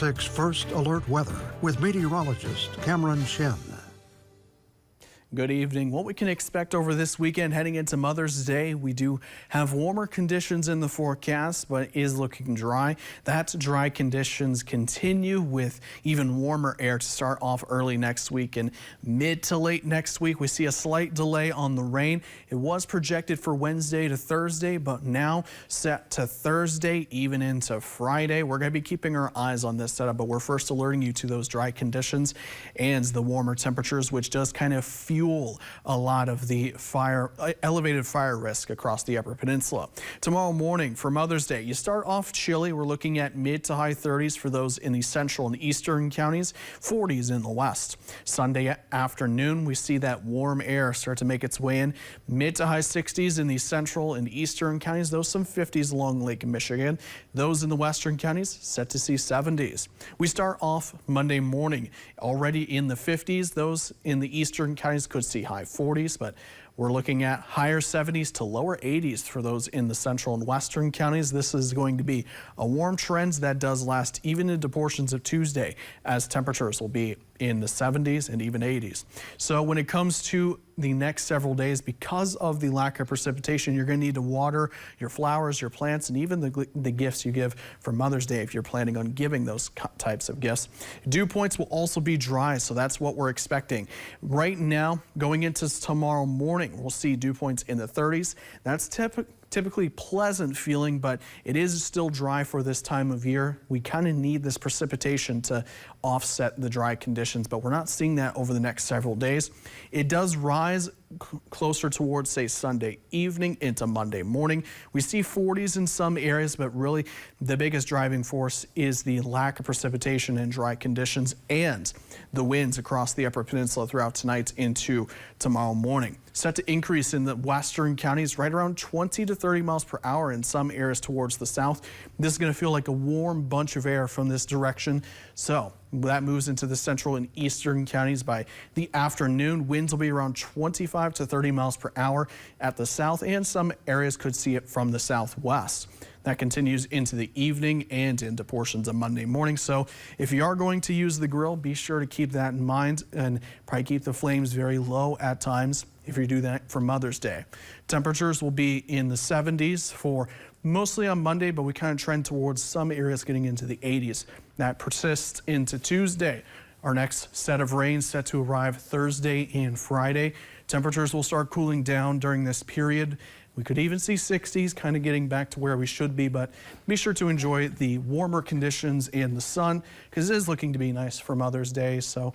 6 First Alert Weather with meteorologist Cameron Shen. Good evening. What we can expect over this weekend heading into Mother's Day, we do have warmer conditions in the forecast, but it is looking dry. That dry conditions continue with even warmer air to start off early next week, and mid to late next week we see a slight delay on the rain. It was projected for Wednesday to Thursday, but now set to Thursday, even into Friday. We're going to be keeping our eyes on this setup, but we're first alerting you to those dry conditions and the warmer temperatures, which does kind of fuel a lot of the elevated fire risk across the Upper Peninsula. Tomorrow morning for Mother's Day, you start off chilly. We're looking at mid to high 30s for those in the central and eastern counties, 40s in the west. Sunday afternoon, we see that warm air start to make its way in, mid to high 60s in the central and eastern counties, those some 50s along Lake Michigan. Those in the western counties set to see 70s. We start off Monday morning already in the 50s. Those in the eastern counties could see high 40s, but we're looking at higher 70s to lower 80s for those in the central and western counties. This is going to be a warm trend that does last even into portions of Tuesday, as temperatures will be in the 70s and even 80s. So when it comes to the next several days, because of the lack of precipitation, you're going to need to water your flowers, your plants, and even the gifts you give for Mother's Day if you're planning on giving those types of gifts. Dew points will also be dry, so that's what we're expecting. Right now, going into tomorrow morning, we'll see dew points in the 30s. That's typically pleasant feeling, but it is still dry for this time of year. We kind of need this precipitation to offset the dry conditions, but we're not seeing that over the next several days. It does rise closer towards, say, Sunday evening into Monday morning. We see 40s in some areas, but really the biggest driving force is the lack of precipitation and dry conditions and the winds across the Upper Peninsula throughout tonight into tomorrow morning. Set to increase in the western counties, right around 20 to 30 miles per hour in some areas towards the south. This is going to feel like a warm bunch of air from this direction. So that moves into the central and eastern counties by the afternoon. Winds will be around 25 to 30 miles per hour at the south, and some areas could see it from the southwest. That continues into the evening and into portions of Monday morning. So if you are going to use the grill, be sure to keep that in mind and probably keep the flames very low at times if you do that for Mother's Day. Temperatures will be in the 70s for mostly on Monday, but we kind of trend towards some areas getting into the 80s. That persists into Tuesday. Our next set of rain set to arrive Thursday and Friday. Temperatures will start cooling down during this period. We could even see 60s, kind of getting back to where we should be, but be sure to enjoy the warmer conditions and the sun, because it is looking to be nice for Mother's Day. So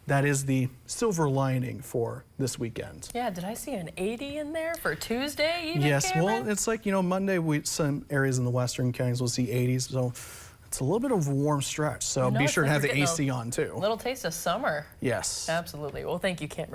that is the silver lining for this weekend. Yeah, did I see an 80 in there for Tuesday even, Yes, Cameron? well, it's like, Monday, some areas in the western counties will see 80s, so it's a little bit of a warm stretch. So be sure to have the AC on, too. A little taste of summer. Yes. Absolutely. Well, thank you, Cameron.